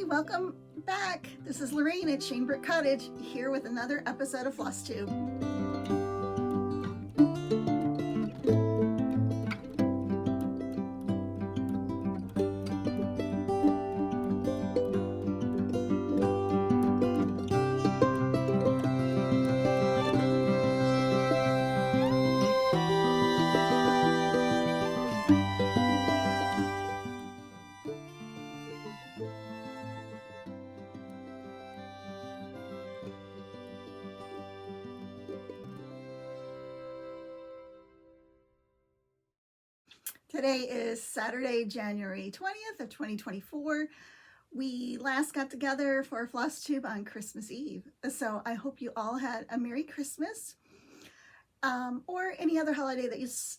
welcome back. This is Lorraine at Shanebrick Cottage here with another episode of Flosstube. Today is Saturday, January 20th of 2024. We last got together for Flosstube on Christmas Eve. So I hope you all had a Merry Christmas or any other holiday that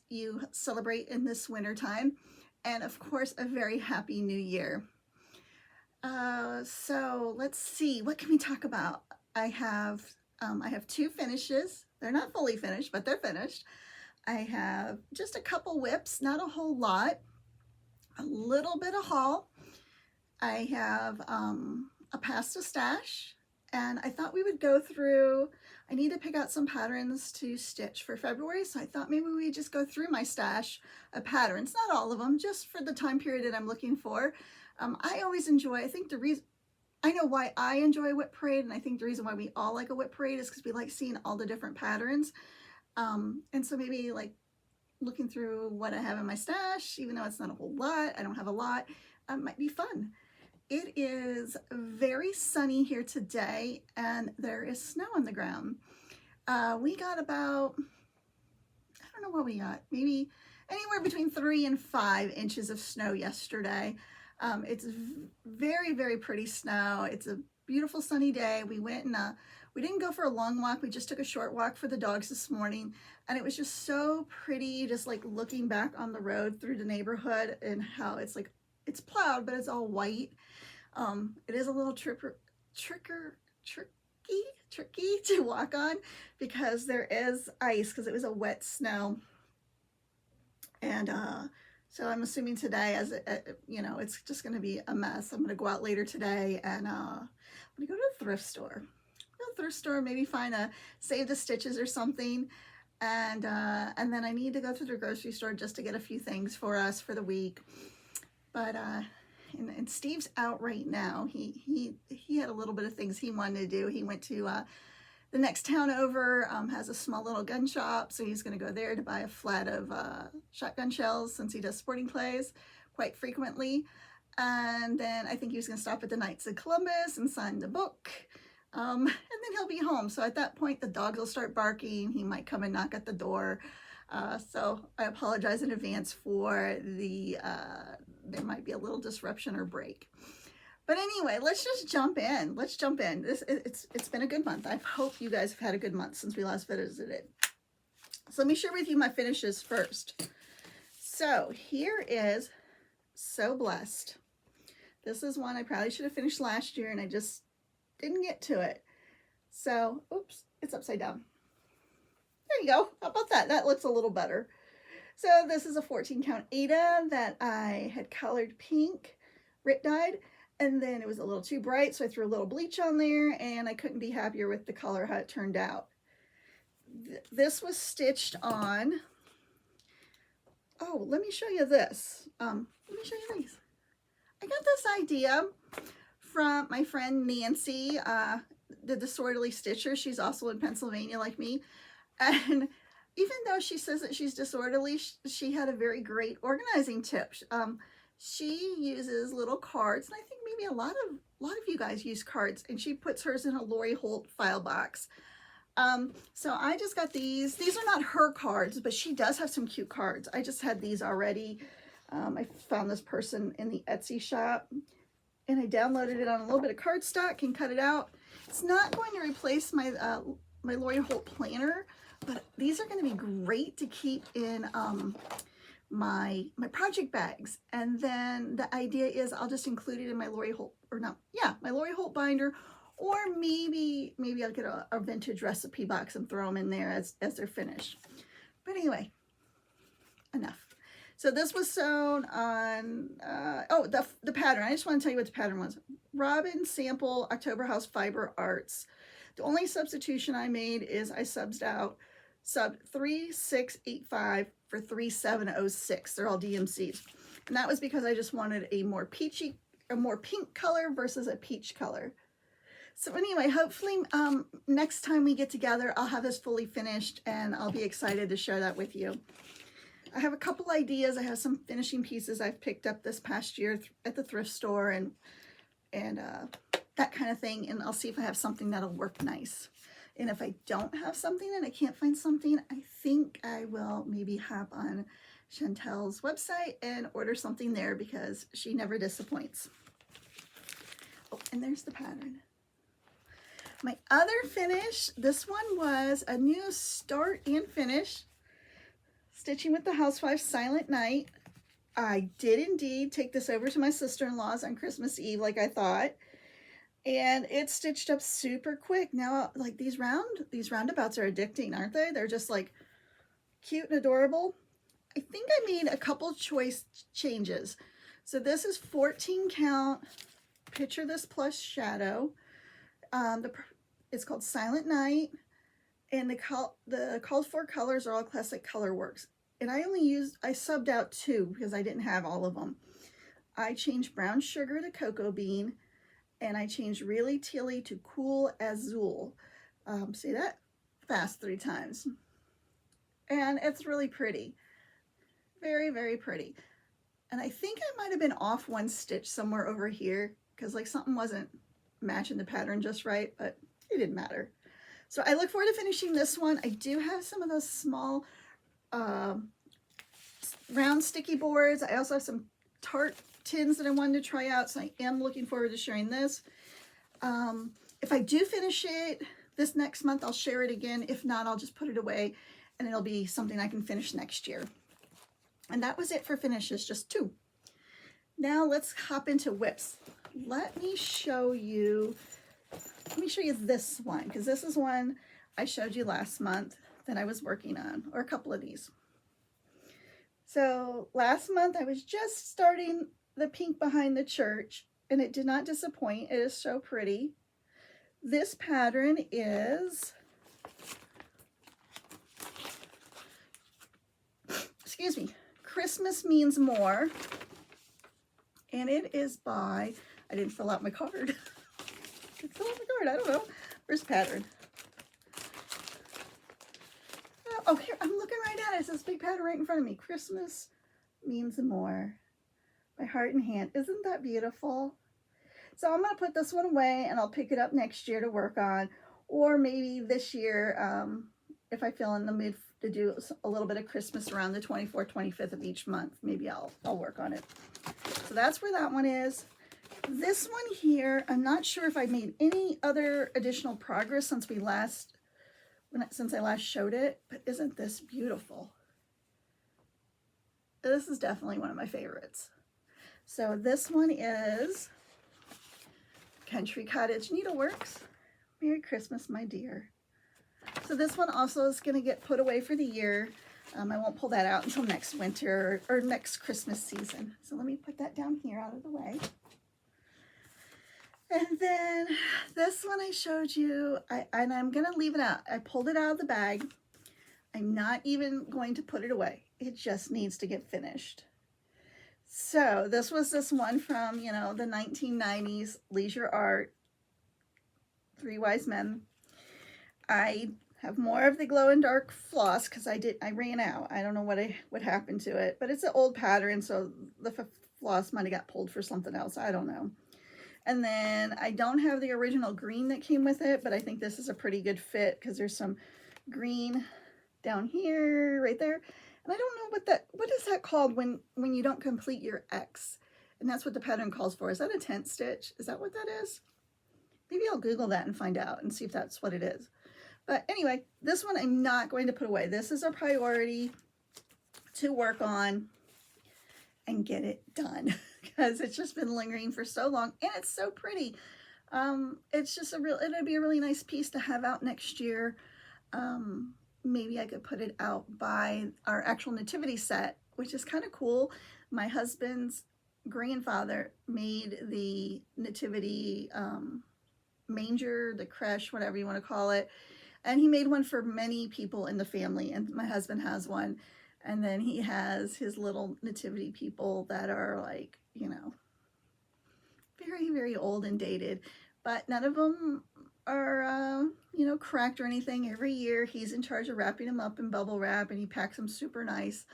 you celebrate in this winter time. And of course, a very happy new year. So let's see, what can we talk about? I have two finishes. They're not fully finished, but they're finished. I have just a couple whips, not a whole lot, a little bit of haul. I have a pasta stash, and I thought we would go through, I need to pick out some patterns to stitch for February, so I thought maybe we'd just go through my stash of patterns, not all of them, just for the time period that I'm looking for. I always enjoy, I know why I enjoy a whip parade, and I think the reason why we all like a whip parade is because we like seeing all the different patterns. And so maybe like looking through what I have in my stash, even though it's not a whole lot, I don't have a lot, might be fun. It is very sunny here today and there is snow on the ground. We got about, I don't know what we got, maybe anywhere between 3 and 5 inches of snow yesterday. It's very, very pretty snow. It's a beautiful sunny day. We went and we didn't go for a long walk. We just took a short walk for the dogs this morning, and it was just so pretty, just like looking back on the road through the neighborhood and how it's like, it's plowed, but it's all white. It is a little tricky to walk on because there is ice because it was a wet snow. And so I'm assuming today, as it's just going to be a mess. I'm going to go out later today and I'm going to go to the thrift store. Maybe find a Save the Stitches or something, and then I need to go to the grocery store just to get a few things for us for the week. But and Steve's out right now. He had a little bit of things he wanted to do. He went to the next town over, has a small little gun shop, so he's going to go there to buy a flat of shotgun shells since he does sporting clays quite frequently. And then I think he was going to stop at the Knights of Columbus and sign the book. And then he'll be home. So at that point, the dogs will start barking. He might come and knock at the door. So I apologize in advance for there might be a little disruption or break. But anyway, let's just jump in. It's been a good month. I hope you guys have had a good month since we last visited. So let me share with you my finishes first. So here is So Blessed. This is one I probably should have finished last year, and I just didn't get to it. So, oops, it's upside down. There you go. How about that? That looks a little better. So this is a 14 count Ada that I had colored pink, Rit dyed, and then it was a little too bright, so I threw a little bleach on there, and I couldn't be happier with the color, how it turned out. This was stitched on, oh, let me show you this. Let me show you these. I got this idea from my friend Nancy, the Disorderly Stitcher. She's also in Pennsylvania like me. And even though she says that she's disorderly, she had a very great organizing tip. She uses little cards, and I think maybe a lot of you guys use cards, and she puts hers in a Lori Holt file box. So I just got these. These are not her cards, but she does have some cute cards. I just had these already. I found this person in the Etsy shop, and I downloaded it on a little bit of cardstock and cut it out. It's not going to replace my my Lori Holt planner, but these are going to be great to keep in my project bags. And then the idea is I'll just include it in my Lori Holt, my Lori Holt binder, or maybe I'll get a vintage recipe box and throw them in there as they're finished. But anyway, enough. So this was sewn on, oh, the pattern. I just want to tell you what the pattern was. Robin Sample October House Fiber Arts. The only substitution I made is I subbed out sub 3685 for 3706. They're all DMCs. And that was because I just wanted a more peachy, a more pink color versus a peach color. So anyway, hopefully next time we get together, I'll have this fully finished and I'll be excited to share that with you. I have a couple ideas. I have some finishing pieces I've picked up this past year at the thrift store and that kind of thing. And I'll see if I have something that'll work nice. And if I don't have something and I can't find something, I think I will maybe hop on Chantel's website and order something there because she never disappoints. Oh, and there's the pattern. My other finish, this one was a new start and finish. Stitching with the Housewife Silent Night. I did indeed take this over to my sister-in-law's on Christmas Eve like I thought. And it stitched up super quick. Now, like these roundabouts are addicting, aren't they? They're just like cute and adorable. I think I made a couple choice changes. So this is 14 count, Picture This Plus Shadow. It's called Silent Night, and the called for colors are all Classic Color Works. And I subbed out 2 because I didn't have all of them. I changed Brown Sugar to Cocoa Bean, and I changed Really Tealy to Cool Azul. See that? Fast 3 times. And it's really pretty. Very, very pretty. And I think I might have been off 1 stitch somewhere over here because like something wasn't matching the pattern just right, but it didn't matter. So I look forward to finishing this one. I do have some of those small round sticky boards. I also have some tart tins that I wanted to try out, so I am looking forward to sharing this. If I do finish it this next month, I'll share it again. If not, I'll just put it away and it'll be something I can finish next year. And that was it for finishes, just 2. Now let's hop into whips. Let me show you this one, because this is one I showed you last month that I was working on, or a couple of these. So last month I was just starting the pink behind the church, and it did not disappoint. It is so pretty. This pattern is, excuse me, Christmas Means More, and it is by, I didn't fill out my card. I don't know. Where's the pattern? Oh, here, I'm looking right at it. It's this big pattern right in front of me. Christmas Means More by Heart and Hand. Isn't that beautiful? So I'm going to put this one away and I'll pick it up next year to work on. Or maybe this year, if I feel in the mood to do a little bit of Christmas around the 24th, 25th of each month, maybe I'll work on it. So that's where that one is. This one here, I'm not sure if I made any other additional progress since I last showed it, but isn't this beautiful? This is definitely one of my favorites. So this one is Country Cottage Needleworks. Merry Christmas, my dear. So this one also is going to get put away for the year. I won't pull that out until next winter or next Christmas season. So let me put that down here out of the way. And then this one I showed you, and I'm going to leave it out. I pulled it out of the bag. I'm not even going to put it away. It just needs to get finished. So this was this one from, you know, the 1990s Leisure Art, 3 Wise Men. I have more of the glow in dark floss because I ran out. I don't know what happened to it, but it's an old pattern, so the floss might have got pulled for something else. I don't know. And then I don't have the original green that came with it, but I think this is a pretty good fit because there's some green down here, right there. And I don't know what is that called when you don't complete your X? And that's what the pattern calls for. Is that a tent stitch? Is that what that is? Maybe I'll Google that and find out and see if that's what it is. But anyway, this one I'm not going to put away. This is a priority to work on and get it done because it's just been lingering for so long and it's so pretty. It's just it'll be a really nice piece to have out next year. Maybe I could put it out by our actual nativity set which is kind of cool. My husband's grandfather made the nativity manger, the creche, whatever you want to call it. And he made one for many people in the family, and my husband has one. And then he has his little nativity people that are like, you know, very, very old and dated. But none of them are, you know, cracked or anything. Every year he's in charge of wrapping them up in bubble wrap, and he packs them super nice.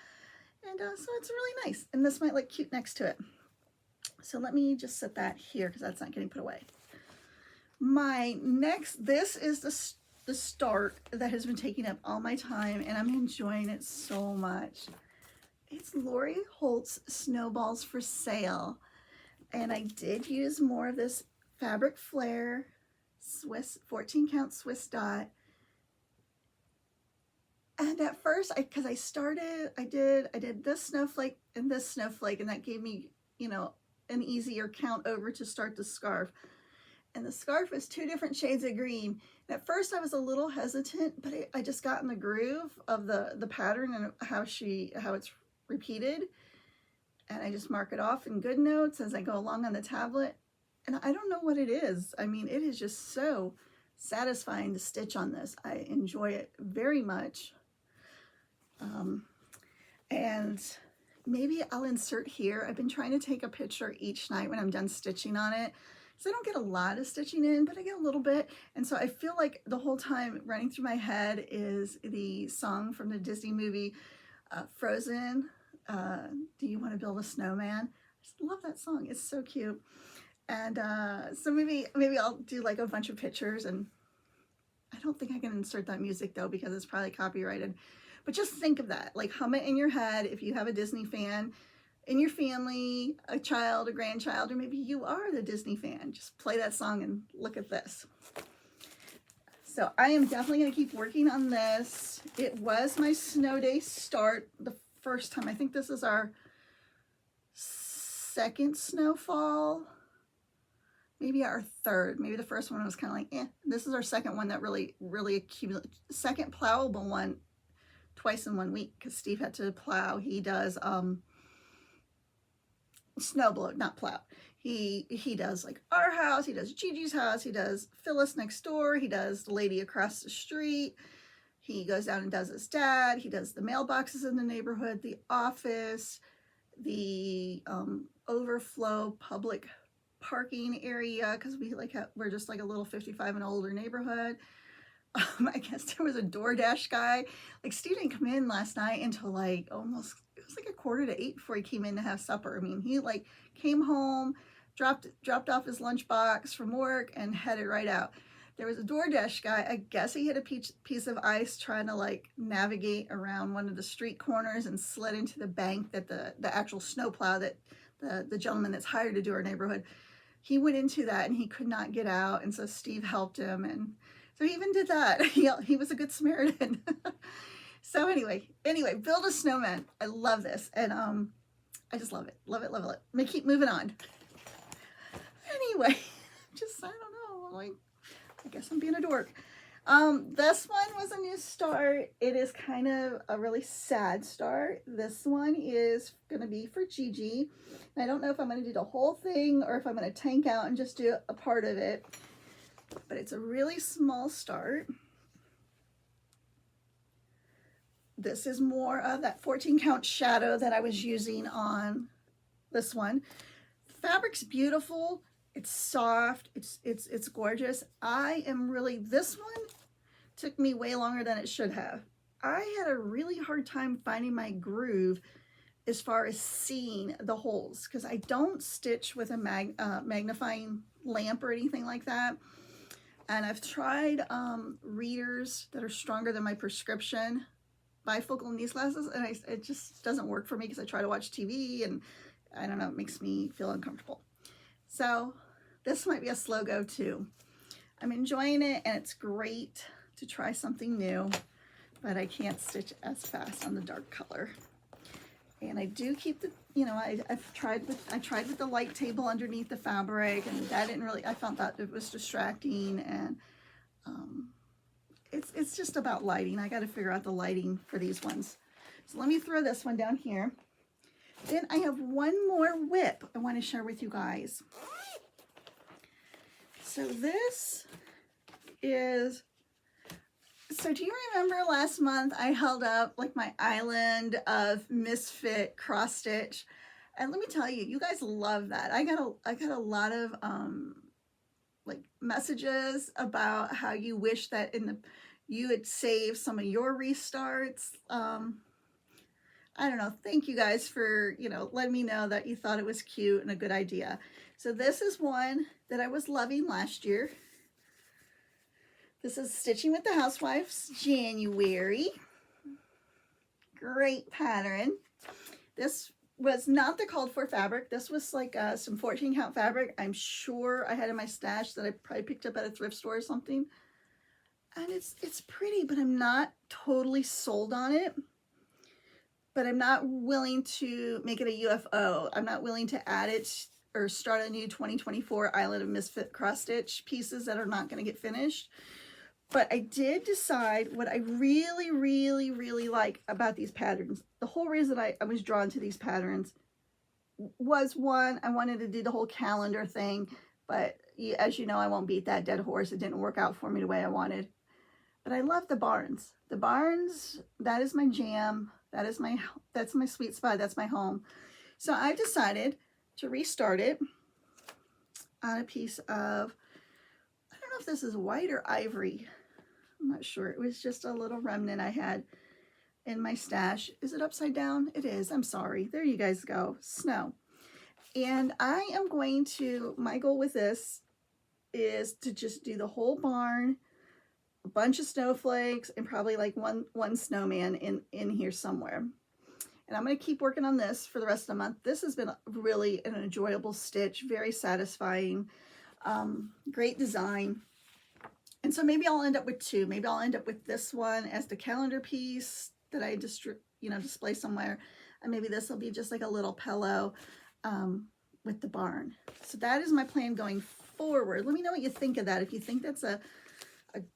And so it's really nice. And this might look cute next to it. So let me just set that here because that's not getting put away. My next, this is the start that has been taking up all my time, and I'm enjoying it so much. It's Lori Holt's Snowballs for Sale. And I did use more of this Fabric Flare Swiss 14 count Swiss dot. And at first, because I did this snowflake and this snowflake, and that gave me, you know, an easier count over to start the scarf. And the scarf is 2 different shades of green. And at first I was a little hesitant, but I just got in the groove of the pattern and how it's repeated. And I just mark it off in good notes as I go along on the tablet. And I don't know what it is. I mean, it is just so satisfying to stitch on this. I enjoy it very much. And maybe I'll insert here. I've been trying to take a picture each night when I'm done stitching on it. So I don't get a lot of stitching in, but I get a little bit. And so I feel like the whole time running through my head is the song from the Disney movie Frozen. Do you want to build a snowman? I just love that song. It's so cute. And so maybe I'll do like a bunch of pictures, and I don't think I can insert that music though because it's probably copyrighted. But just think of that, like hum it in your head if you have a Disney fan in your family, a child, a grandchild, or maybe you are the Disney fan. Just play that song and look at this. So I am definitely going to keep working on this. It was my snow day start the first time. I think this is our second snowfall, maybe our third. Maybe the first one was kind of like, eh. This is our second one that really accumulated. Second plowable one twice in 1 week because Steve had to plow. He does snowblow, not plow. He does like our house, he does Gigi's house, he does Phyllis next door, he does the lady across the street, he goes down and does his dad, he does the mailboxes in the neighborhood, the office, the overflow public parking area, because we're just like a little 55 and older neighborhood. I guess there was a DoorDash guy. Like Steve didn't come in last night until like almost, it was like 7:45 before he came in to have supper. I mean, he like came home, dropped off his lunchbox from work and headed right out. There was a DoorDash guy. I guess he hit a piece of ice trying to like navigate around one of the street corners and slid into the bank that the actual snowplow that the gentleman that's hired to do our neighborhood, he went into that and he could not get out. And so Steve helped him, and so he even did that. He was a good Samaritan. So anyway, build a snowman. I love this. And I just love it. Love it. I'm gonna keep moving on. Anyway, I don't know. Like, I guess I'm being a dork. This one was a new start. It is kind of a really sad start. This one is gonna be for Gigi. And I don't know if I'm gonna do the whole thing or if I'm gonna tank out and just do a part of it. But it's a really small start. This is more of that 14 count shadow that I was using on this one. The fabric's beautiful. It's soft. It's gorgeous. This one took me way longer than it should have. I had a really hard time finding my groove as far as seeing the holes because I don't stitch with a magnifying lamp or anything like that. And I've tried readers that are stronger than my prescription bifocal in these glasses, and it just doesn't work for me because I try to watch TV and I don't know, it makes me feel uncomfortable. So this might be a slow go too. I'm enjoying it, and it's great to try something new, but I can't stitch as fast on the dark color. And I do keep the, you know, I tried with the light table underneath the fabric, and that didn't really, I found that it was distracting, and it's just about lighting. I got to figure out the lighting for these ones. So let me throw this one down here. Then I have one more whip I want to share with you guys. So this is, so do you remember last month I held up like my island of misfit cross stitch? And let me tell you, you guys love that. I got a lot of like messages about how you wish that you had saved some of your restarts. I don't know. Thank you guys for, letting me know that you thought it was cute and a good idea. So this is one that I was loving last year. This is Stitching with the Housewives, January. Great pattern. This was not the called for fabric. This was like some 14 count fabric. I'm sure I had in my stash that I probably picked up at a thrift store or something. And it's pretty, but I'm not totally sold on it. But I'm not willing to make it a UFO. I'm not willing to add it or start a new 2024 Island of Misfit cross stitch pieces that are not going to get finished. But I did decide what I really, really, really like about these patterns. The whole reason I was drawn to these patterns was, one, I wanted to do the whole calendar thing. But as you know, I won't beat that dead horse. It didn't work out for me the way I wanted. But I love the barns. The barns, that is my jam. That's my sweet spot. That's my home. So I decided to restart it on a piece of, I don't know if this is white or ivory. I'm not sure. It was just a little remnant I had in my stash. Is it upside down? It is. I'm sorry. There you guys go. Snow. And I am going to, my goal with this is to just do the whole barn, a bunch of snowflakes, and probably like one snowman in here somewhere. And I'm going to keep working on this for the rest of the month. This has been really an enjoyable stitch, very satisfying, great design. And so maybe I'll end up with two. Maybe I'll end up with this one as the calendar piece that I just, display somewhere. And maybe this will be just like a little pillow with the barn. So that is my plan going forward. Let me know what you think of that. If you think that's a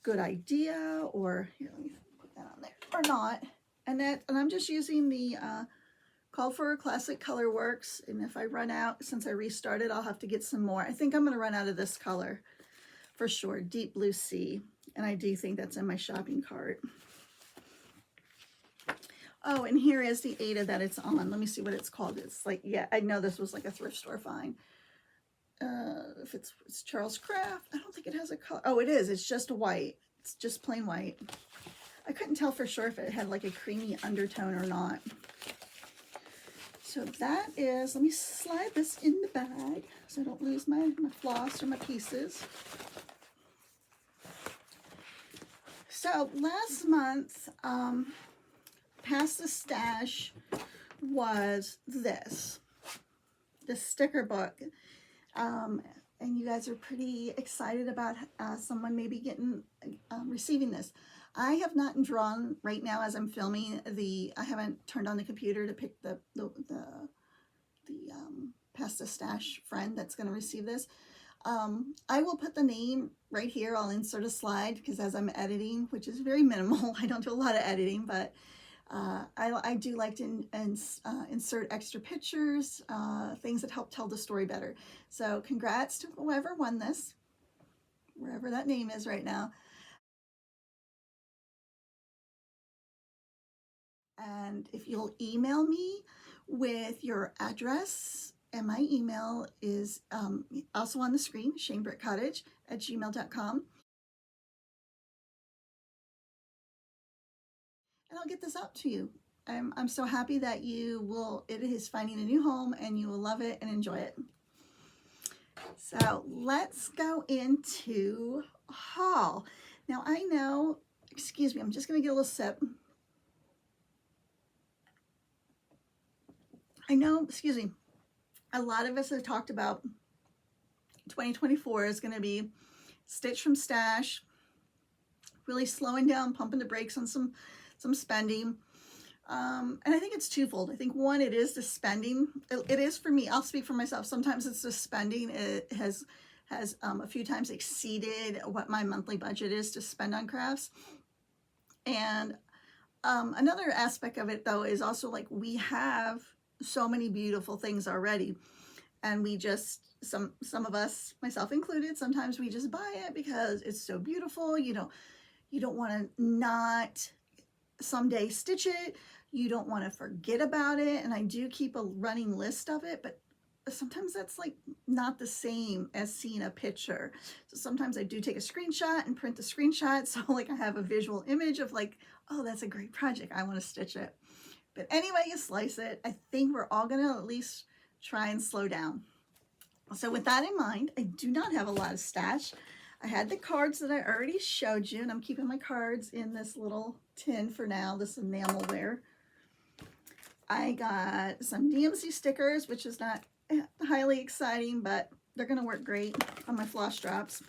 good idea, or here, let me put that on there, or not. And I'm just using the Call for Classic Color Works. And if I run out, since I restarted, I'll have to get some more. I think I'm going to run out of this color for sure, Deep Blue Sea. And I do think that's in my shopping cart. Oh, and here is the Ada that it's on. Let me see what it's called. It's like, yeah, I know this was like a thrift store find. If it's Charles Craft, I don't think it has a color. Oh, it is. It's just white. It's just plain white. I couldn't tell for sure if it had like a creamy undertone or not. So that is, let me slide this in the bag so I don't lose my floss or my pieces. So last month, past the stash was this sticker book. And you guys are pretty excited about someone maybe receiving this. I have not drawn right now as I'm filming I haven't turned on the computer to pick the past the stash friend that's going to receive this. I will put the name right here. I'll insert a slide because as I'm editing, which is very minimal, I don't do a lot of editing, but I do like to insert extra pictures, things that help tell the story better. So congrats to whoever won this, wherever that name is right now. And if you'll email me with your address, and my email is also on the screen, shanebrickcottage@gmail.com. And I'll get this out to you. I'm so happy that it is finding a new home and you will love it and enjoy it. So let's go into haul. Now I know, excuse me, I'm just going to get a little sip. I know, excuse me, a lot of us have talked about 2024 is going to be stitch from stash, really slowing down, pumping the brakes on some spending. And I think it's twofold. I think one, it is the spending. It is for me. I'll speak for myself. Sometimes it's the spending. It has a few times exceeded what my monthly budget is to spend on crafts. And another aspect of it though is also like we have so many beautiful things already. And we just, some of us, myself included, sometimes we just buy it because it's so beautiful. You don't want to not someday stitch it. You don't want to forget about it. And I do keep a running list of it, but sometimes that's like not the same as seeing a picture. So sometimes I do take a screenshot and print the screenshot. So like I have a visual image of like, oh, that's a great project. I want to stitch it. But anyway, you slice it. I think we're all going to at least try and slow down. So with that in mind, I do not have a lot of stash. I had the cards that I already showed you, and I'm keeping my cards in this little tin for now, this enamelware. I got some DMC stickers, which is not highly exciting, but they're going to work great on my floss drops.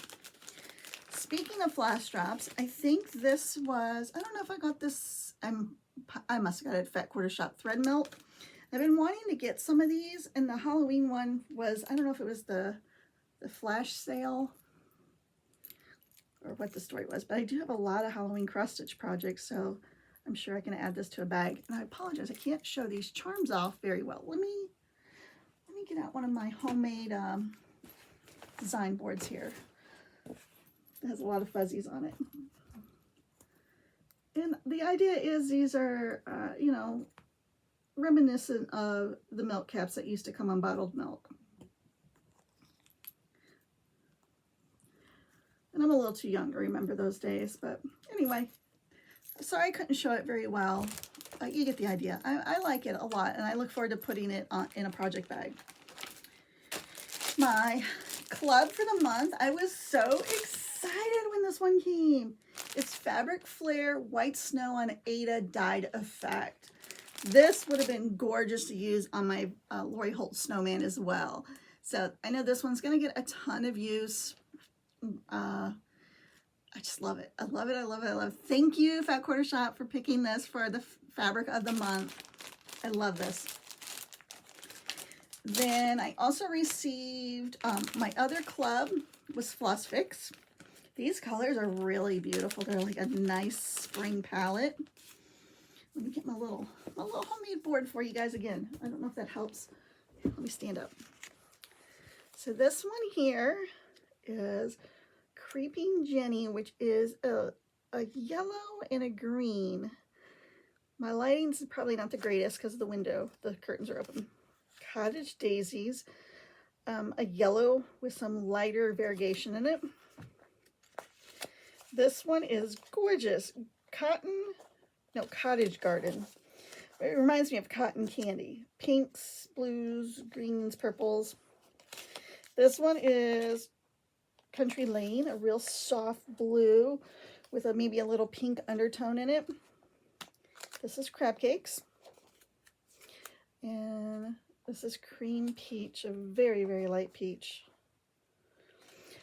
Speaking of floss drops, I think this was, I don't know if I got this, I must have got it at Fat Quarter Shop Thread Melt. I've been wanting to get some of these, and the Halloween one was, I don't know if it was the flash sale or what the story was, but I do have a lot of Halloween cross stitch projects, so I'm sure I can add this to a bag. And I apologize, I can't show these charms off very well. Let me get out one of my homemade design boards here. It has a lot of fuzzies on it. And the idea is these are, you know, reminiscent of the milk caps that used to come on bottled milk. And I'm a little too young to remember those days, but anyway, sorry I couldn't show it very well. You get the idea. I like it a lot, and I look forward to putting it in a project bag. My club for the month, I was so excited when this one came. It's Fabric Flair White Snow on Ada Dyed Effect. This would have been gorgeous to use on my Lori Holt Snowman as well. So I know this one's going to get a ton of use. I just love it. I love it. I love it. I love it. Thank you, Fat Quarter Shop, for picking this for the fabric of the month. I love this. Then I also received, my other club was Floss Fix. These colors are really beautiful. They're like a nice spring palette. Let me get my little homemade board for you guys again. I don't know if that helps. Let me stand up. So this one here is Creeping Jenny, which is a yellow and a green. My lighting's probably not the greatest because of the window. The curtains are open. Cottage Daisies, a yellow with some lighter variegation in it. This one is gorgeous. Cottage Garden. It reminds me of cotton candy. Pinks, blues, greens, purples. This one is Country Lane, a real soft blue with maybe a little pink undertone in it. This is Crab Cakes. And this is Cream Peach, a very, very light peach.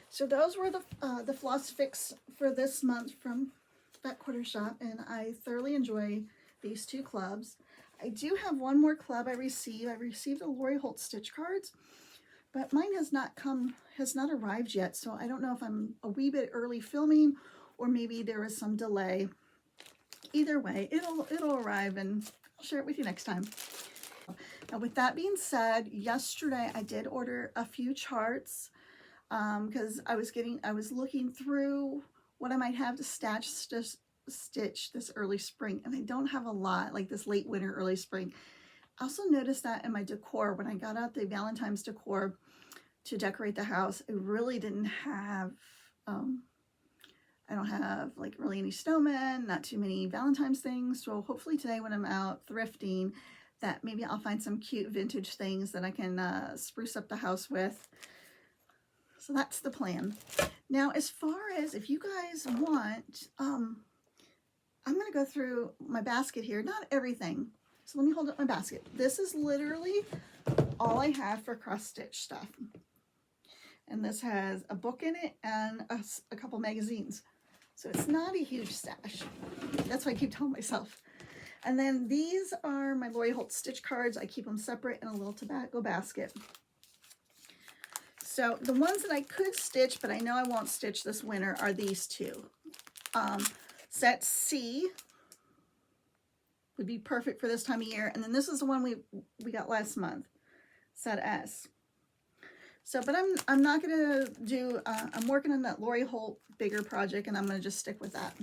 So those were the Floss Fix for this month from Fat Quarter Shop, and I thoroughly enjoy these two clubs. I do have one more club I received. I received the Lori Holt stitch cards, but mine has not arrived yet, so I don't know if I'm a wee bit early filming or maybe there was some delay. Either way, it'll arrive, and I'll share it with you next time. Now, with that being said, yesterday I did order a few charts because I was looking through what I might have to stitch this early spring, and I don't have a lot, like this late winter, early spring. I also noticed that in my decor, when I got out the Valentine's decor to decorate the house, I really didn't have, I don't have like really any snowmen, not too many Valentine's things. So hopefully today when I'm out thrifting, that maybe I'll find some cute vintage things that I can spruce up the house with. So that's the plan. Now, as far as if you guys want, I'm going to go through my basket here. Not everything. So let me hold up my basket. This is literally all I have for cross stitch stuff. And this has a book in it and a couple magazines. So it's not a huge stash. That's what I keep telling myself. And then these are my Lori Holt stitch cards. I keep them separate in a little tobacco basket. So the ones that I could stitch, but I know I won't stitch this winter, are these two. Set C. would be perfect for this time of year. And then this is the one we got last month, set S. So, but I'm not going to do, I'm working on that Lori Holt bigger project, and I'm going to just stick with that.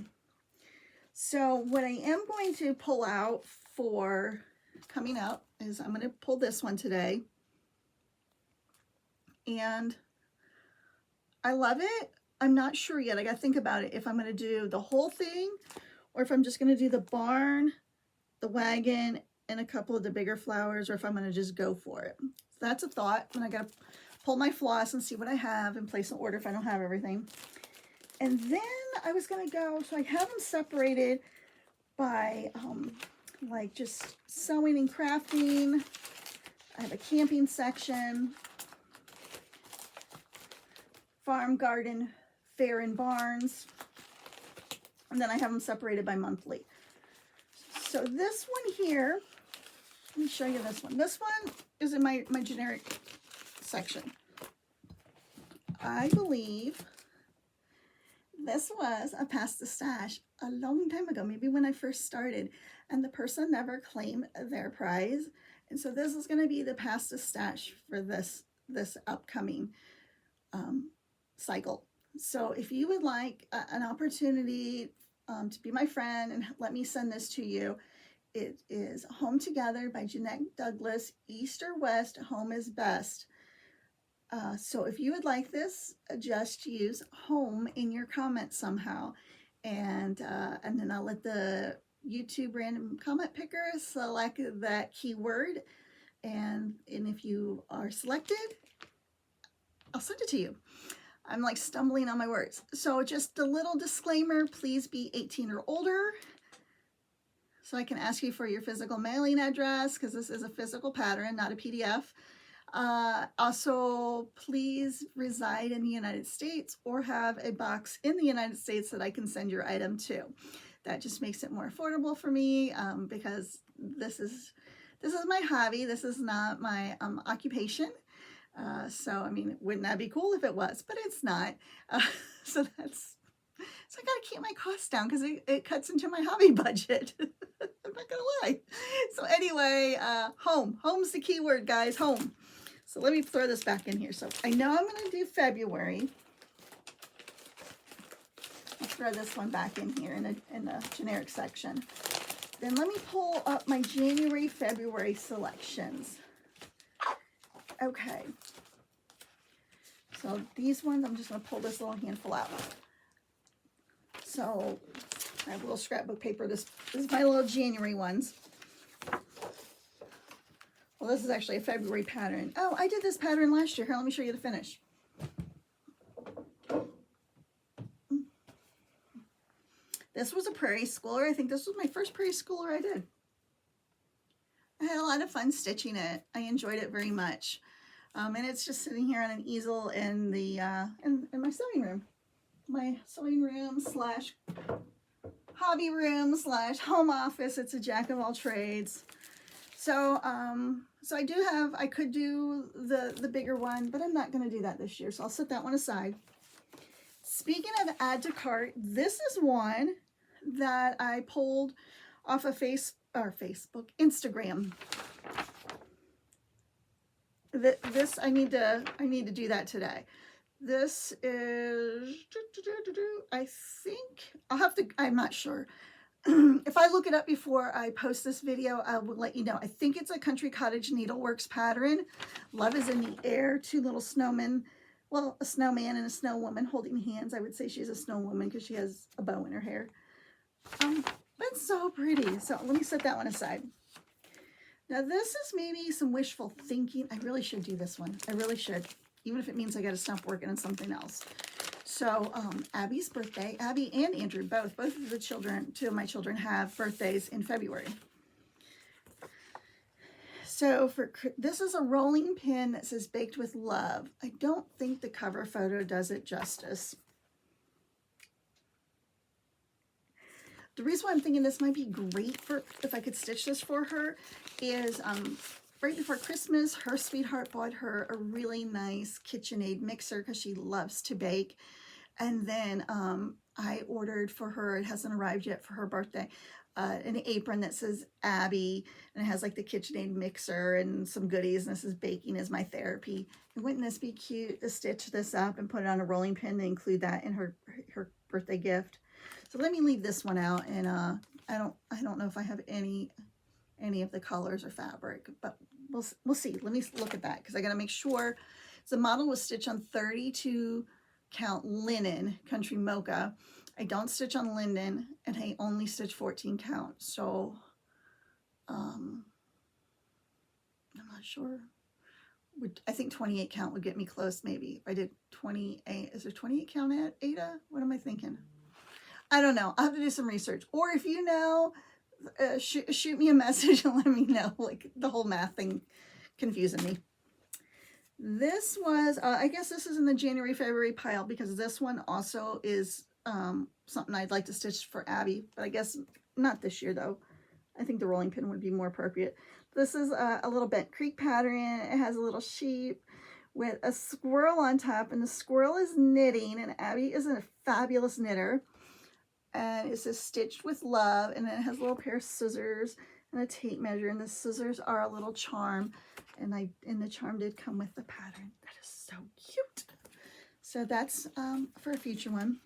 So what I am going to pull out for coming up is I'm going to pull this one today. And I love it. I'm not sure yet. I got to think about it if I'm going to do the whole thing or if I'm just going to do the barn, the wagon, and a couple of the bigger flowers, or if I'm going to just go for it. So that's a thought. And I got to pull my floss and see what I have and place an order if I don't have everything. And then I was going to go, so I have them separated by like just sewing and crafting. I have a camping section, farm, garden, fair, and barns. And then I have them separated by monthly. So this one here, let me show you this one. This one is in my generic section. I believe this was a pasta stash a long time ago, maybe when I first started, and the person never claimed their prize. And so this is going to be the pasta stash for this upcoming cycle. So if you would like an opportunity to be my friend and let me send this to you, it is Home Together by Jeanette Douglas, East or West, Home is Best. So if you would like this, just use home in your comments somehow. And then I'll let the YouTube random comment picker select that keyword. And if you are selected, I'll send it to you. I'm like stumbling on my words. So just a little disclaimer, please be 18 or older. So I can ask you for your physical mailing address, because this is a physical pattern, not a PDF. Also, please reside in the United States or have a box in the United States that I can send your item to. That just makes it more affordable for me, because this is my hobby. This is not my occupation. So I mean, wouldn't that be cool if it was? But it's not. So I gotta keep my costs down because it cuts into my hobby budget. I'm not gonna lie. So anyway, home's the keyword, guys. Home. So let me throw this back in here. So I know I'm gonna do February. I'll throw this one back in here in the generic section. Then let me pull up my January, February selections. Okay. So these ones, I'm just gonna pull this little handful out. So I have a little scrapbook paper. This is my little January ones. Well, this is actually a February pattern. Oh, I did this pattern last year. Here, let me show you the finish. This was a prairie schooler. I think this was my first prairie schooler I did. I had a lot of fun stitching it. I enjoyed it very much. And it's just sitting here on an easel in the in my sewing room. My sewing room slash hobby room slash home office. It's a jack of all trades. So so I could do the bigger one, but I'm not going to do that this year. So I'll set that one aside. Speaking of add to cart, this is one that I pulled off of Facebook, Instagram. This I need to do that today. This is, I think, I'm not sure. If I look it up before I post this video, I will let you know. I think it's a Country Cottage Needleworks pattern. Love is in the air, two little snowmen. Well, a snowman and a snow woman holding hands. I would say she's a snow woman because she has a bow in her hair. But it's so pretty. So let me set that one aside. Now this is maybe some wishful thinking. I really should do this one. I really should. Even if it means I got to stop working on something else. So Abby's birthday, Abby and Andrew, both of the children, two of my children have birthdays in February. So this is a rolling pin that says baked with love. I don't think the cover photo does it justice. The reason why I'm thinking this might be great for if I could stitch this for her is right before Christmas, her sweetheart bought her a really nice KitchenAid mixer because she loves to bake. And then I ordered for her, it hasn't arrived yet for her birthday, an apron that says Abby, and it has like the KitchenAid mixer and some goodies, and this is baking is my therapy. And wouldn't this be cute to stitch this up and put it on a rolling pin and include that in her birthday gift? So let me leave this one out, and I don't know if I have any of the colors or fabric, but we'll see. Let me look at that because I got to make sure. So the model was stitched on 32 count linen country mocha. I don't stitch on linen, and I only stitch 14 count. So I'm not sure. I think 28 count would get me close, maybe. If I did 28, is there 28 count at Ada? What am I thinking? I don't know. I'll have to do some research. Or if you know, shoot me a message and let me know. Like, the whole math thing confusing me. This was, I guess this is in the January, February pile, because this one also is something I'd like to stitch for Abby. But I guess not this year, though. I think the rolling pin would be more appropriate. This is a little Bent Creek pattern. It has a little sheep with a squirrel on top, and the squirrel is knitting, and Abby is a fabulous knitter. And it says stitched with love, and then it has a little pair of scissors and a tape measure, and the scissors are a little charm, and the charm did come with the pattern. That is so cute. So that's for a future one.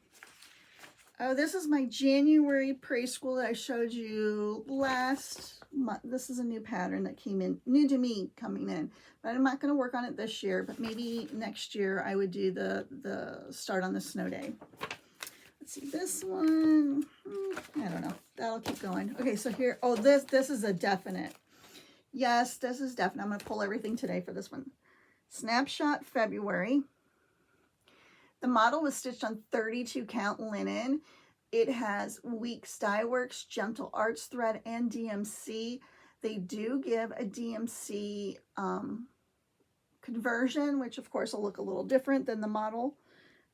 Oh, this is my January preschool that I showed you last month. This is a new pattern that came in, new to me coming in, but I'm not going to work on it this year, but maybe next year I would do the start on the snow day. Let's see, this one, I don't know. That'll keep going. Okay, so here, oh, this is a definite. Yes, this is definite. I'm going to pull everything today for this one. Snapshot February. The model was stitched on 32 count linen. It has Weeks Dye Works, Gentle Arts thread, and DMC. They do give a DMC conversion, which of course will look a little different than the model.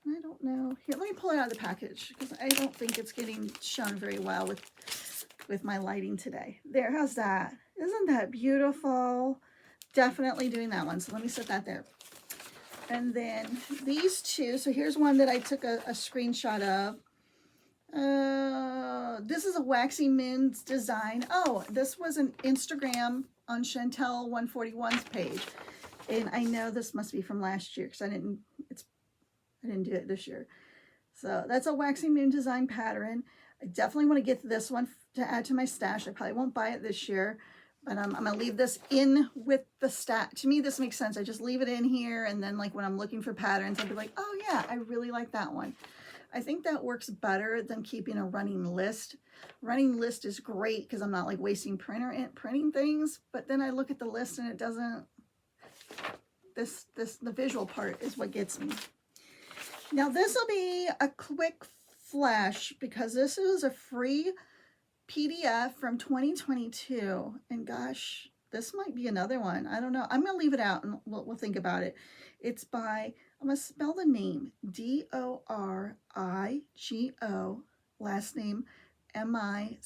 I don't know. Here, let me pull it out of the package because I don't think it's getting shown very well with my lighting today. There, how's that? Isn't that beautiful? Definitely doing that one. So let me set that there. And then these two. So here's one that I took a screenshot of. This is a Waxy Moon's design. Oh, this was an Instagram on Chantel 141's page. And I know this must be from last year because I didn't do it this year. So that's a Waxy Moon design pattern. I definitely want to get this one to add to my stash. I probably won't buy it this year, but I'm going to leave this in with the stash. To me, this makes sense. I just leave it in here, and then like when I'm looking for patterns, I'll be like, oh yeah, I really like that one. I think that works better than keeping a running list. Running list is great because I'm not like wasting printing things, but then I look at the list and it doesn't, the visual part is what gets me. Now this will be a quick flash because this is a free PDF from 2022. And gosh, this might be another one. I don't know. I'm going to leave it out and we'll think about it. It's by, I'm going to spell the name, D-O-R-I-G-O, last name M-I-C-H-E-L-A.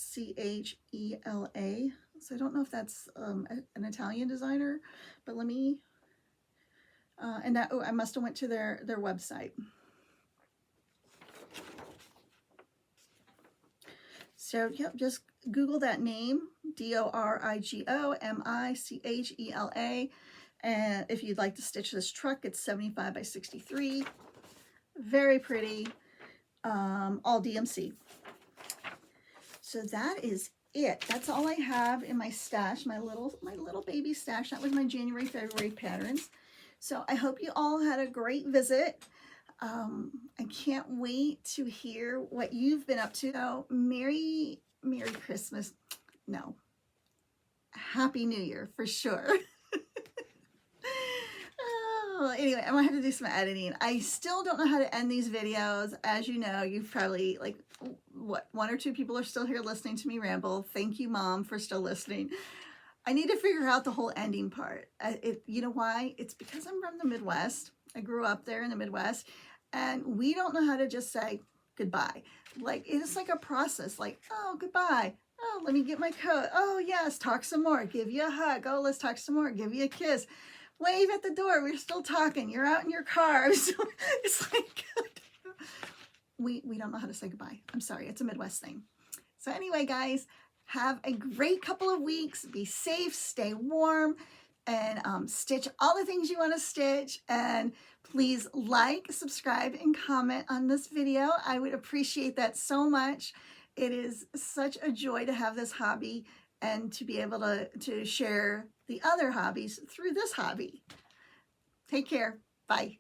So I don't know if that's an Italian designer, but let me, and that, oh, I must have went to their website. So, yep, just Google that name, D-O-R-I-G-O-M-I-C-H-E-L-A. And if you'd like to stitch this truck, it's 75 by 63. Very pretty, all DMC. So that is it. That's all I have in my stash, my little baby stash. That was my January, February patterns. So I hope you all had a great visit. I can't wait to hear what you've been up to. So Merry Christmas. No. Happy New Year for sure. Oh, anyway, I'm gonna have to do some editing. I still don't know how to end these videos. As you know, you've probably, like, what, 1 or 2 people are still here listening to me ramble. Thank you, Mom, for still listening. I need to figure out the whole ending part. You know why? It's because I'm from the Midwest. I grew up there in the Midwest, and we don't know how to just say goodbye. Like, it's like a process. Like, oh, goodbye. Oh, let me get my coat. Oh, yes, talk some more. Give you a hug. Oh, let's talk some more. Give you a kiss. Wave at the door. We're still talking. You're out in your car. So it's like, we don't know how to say goodbye. I'm sorry. It's a Midwest thing. So anyway, guys, Have a great couple of weeks. Be safe, stay warm, and stitch all the things you want to stitch. And please like, subscribe, and comment on this video. I would appreciate that so much. It is such a joy to have this hobby and to be able to share the other hobbies through this hobby. Take care. Bye.